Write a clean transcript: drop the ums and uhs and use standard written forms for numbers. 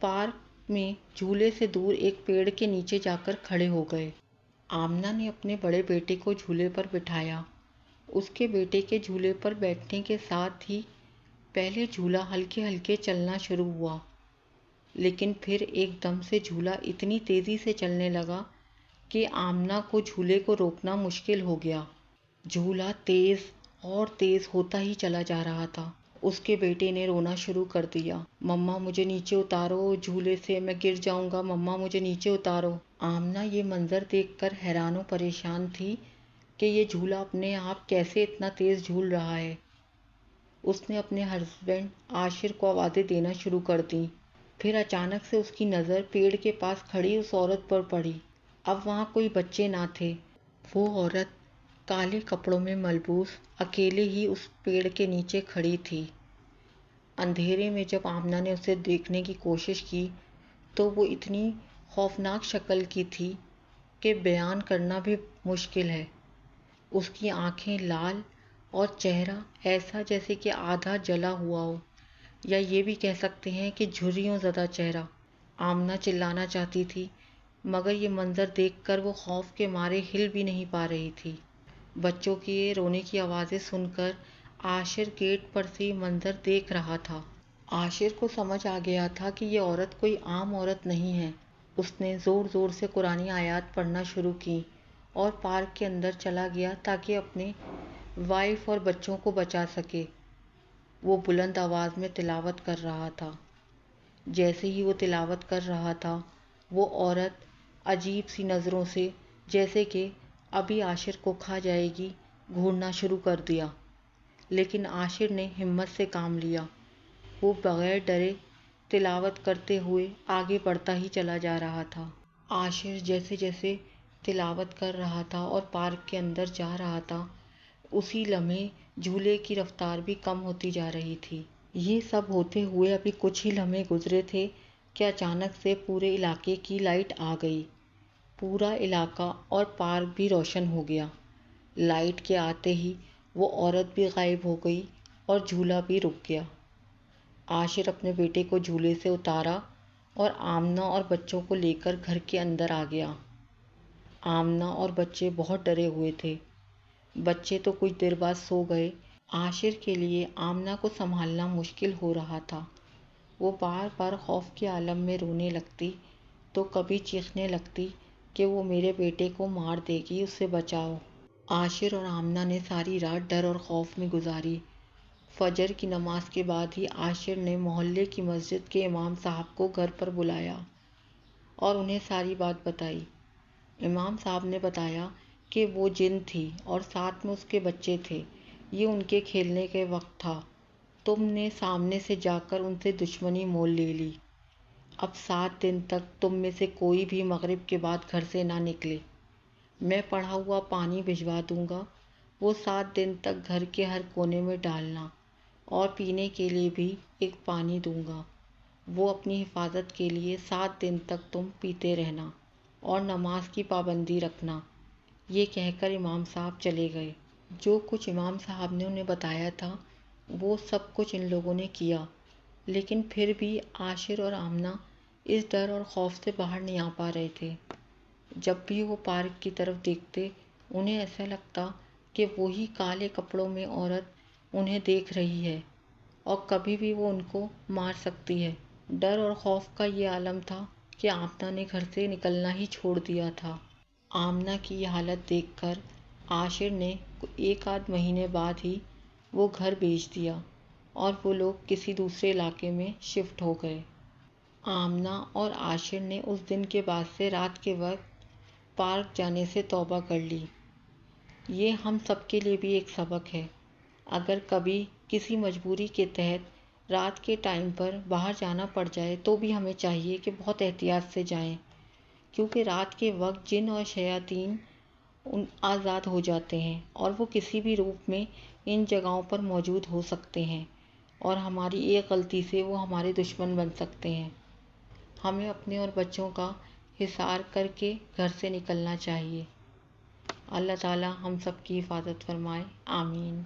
Park میں جھولے سے دور ایک پیڑ کے نیچے جا کر کھڑے ہو گئے۔ آمنہ نے اپنے بڑے بیٹے کو جھولے پر بٹھایا۔ اس کے بیٹے کے جھولے پر بیٹھنے کے ساتھ ہی پہلے جھولا ہلکے ہلکے چلنا شروع ہوا، لیکن پھر ایک دم سے جھولا اتنی تیزی سے چلنے لگا کہ آمنہ کو جھولے کو روکنا مشکل ہو گیا۔ جھولا تیز اور تیز ہوتا ہی چلا جا رہا تھا۔ اس کے بیٹے نے رونا شروع کر دیا، مما مجھے نیچے اتارو، جھولے سے میں گر جاؤں گا، مما مجھے نیچے اتارو۔ آمنہ یہ منظر دیکھ کر حیران و پریشان تھی کہ یہ جھولا اپنے آپ کیسے اتنا تیز جھول رہا ہے۔ اس نے اپنے ہسبینڈ عاشر کو آوازیں دینا شروع کر دیں۔ پھر اچانک سے اس کی نظر پیڑ کے پاس کھڑی اس عورت پر پڑی۔ اب وہاں کوئی بچے نہ تھے۔ وہ عورت کالے کپڑوں میں ملبوس اکیلے ہی اس پیڑ کے نیچے کھڑی تھی۔ اندھیرے میں جب آمنہ نے اسے دیکھنے کی کوشش کی تو وہ اتنی خوفناک شکل کی تھی کہ بیان کرنا بھی مشکل ہے۔ اس کی آنکھیں لال اور چہرہ ایسا جیسے کہ آدھا جلا ہوا ہو، یا یہ بھی کہہ سکتے ہیں کہ جھریوں زدہ چہرہ۔ آمنہ چلانا چاہتی تھی مگر یہ منظر دیکھ کر وہ خوف کے مارے ہل بھی نہیں پا رہی تھی۔ بچوں کی رونے کی آوازیں سن کر عاشر گیٹ پر سے یہ منظر دیکھ رہا تھا۔ عاشر کو سمجھ آ گیا تھا کہ یہ عورت کوئی عام عورت نہیں ہے۔ اس نے زور زور سے قرآنی آیات پڑھنا شروع کی اور پارک کے اندر چلا گیا تاکہ اپنے وائف اور بچوں کو بچا سکے۔ وہ بلند آواز میں تلاوت کر رہا تھا۔ جیسے ہی وہ تلاوت کر رہا تھا، وہ عورت عجیب سی نظروں سے، جیسے کہ ابھی عاشر کو کھا جائے گی، گھورنا شروع کر دیا۔ لیکن عاشر نے ہمت سے کام لیا۔ وہ بغیر ڈرے تلاوت کرتے ہوئے آگے بڑھتا ہی چلا جا رہا تھا۔ عاشر جیسے جیسے تلاوت کر رہا تھا اور پارک کے اندر جا رہا تھا، اسی لمحے جھولے کی رفتار بھی کم ہوتی جا رہی تھی۔ یہ سب ہوتے ہوئے ابھی کچھ ہی لمحے گزرے تھے کہ اچانک سے پورے علاقے کی لائٹ آ گئی۔ پورا علاقہ اور پارک بھی روشن ہو گیا۔ لائٹ کے آتے ہی وہ عورت بھی غائب ہو گئی اور جھولا بھی رک گیا۔ عاشر اپنے بیٹے کو جھولے سے اتارا اور آمنہ اور بچوں کو لے کر گھر کے اندر آ گیا۔ آمنہ اور بچے بہت ڈرے ہوئے تھے۔ بچے تو کچھ دیر بعد سو گئے۔ عاشر کے لیے آمنہ کو سنبھالنا مشکل ہو رہا تھا۔ وہ بار بار خوف کے عالم میں رونے لگتی تو کبھی چیخنے لگتی کہ وہ میرے بیٹے کو مار دے گی، اسے بچاؤ۔ عاشر اور آمنہ نے ساری رات ڈر اور خوف میں گزاری۔ فجر کی نماز کے بعد ہی عاشر نے محلے کی مسجد کے امام صاحب کو گھر پر بلایا اور انہیں ساری بات بتائی۔ امام صاحب نے بتایا کہ وہ جن تھی اور ساتھ میں اس کے بچے تھے، یہ ان کے کھیلنے کے وقت تھا، تم نے سامنے سے جا کر ان سے دشمنی مول لے لی۔ اب 7 دن تک تم میں سے کوئی بھی مغرب کے بعد گھر سے نہ نکلے۔ میں پڑھا ہوا پانی بھجوا دوں گا، وہ 7 دن تک گھر کے ہر کونے میں ڈالنا، اور پینے کے لیے بھی ایک پانی دوں گا، وہ اپنی حفاظت کے لیے 7 دن تک تم پیتے رہنا اور نماز کی پابندی رکھنا۔ یہ کہہ کر امام صاحب چلے گئے۔ جو کچھ امام صاحب نے انہیں بتایا تھا وہ سب کچھ ان لوگوں نے کیا، لیکن پھر بھی عاشر اور آمنہ اس ڈر اور خوف سے باہر نہیں آ پا رہے تھے۔ جب بھی وہ پارک کی طرف دیکھتے انہیں ایسا لگتا کہ وہی کالے کپڑوں میں عورت انہیں دیکھ رہی ہے اور کبھی بھی وہ ان کو مار سکتی ہے۔ ڈر اور خوف کا یہ عالم تھا کہ آمنہ نے گھر سے نکلنا ہی چھوڑ دیا تھا۔ آمنہ کی یہ حالت دیکھ کر عاشر نے 1 آدھ مہینے بعد ہی وہ گھر بیچ دیا اور وہ لوگ کسی دوسرے علاقے میں شفٹ ہو گئے۔ آمنہ اور عاشر نے اس دن کے بعد سے رات کے وقت پارک جانے سے توبہ کر لی۔ یہ ہم سب کے لیے بھی ایک سبق ہے۔ اگر کبھی کسی مجبوری کے تحت رات کے ٹائم پر باہر جانا پڑ جائے تو بھی ہمیں چاہیے کہ بہت احتیاط سے جائیں، کیونکہ رات کے وقت جن اور شیاطین آزاد ہو جاتے ہیں اور وہ کسی بھی روپ میں ان جگہوں پر موجود ہو سکتے ہیں، اور ہماری ایک غلطی سے وہ ہمارے دشمن بن سکتے ہیں۔ ہمیں اپنے اور بچوں کا حصار کر کے گھر سے نکلنا چاہیے۔ اللہ تعالی ہم سب کی حفاظت فرمائے، آمین۔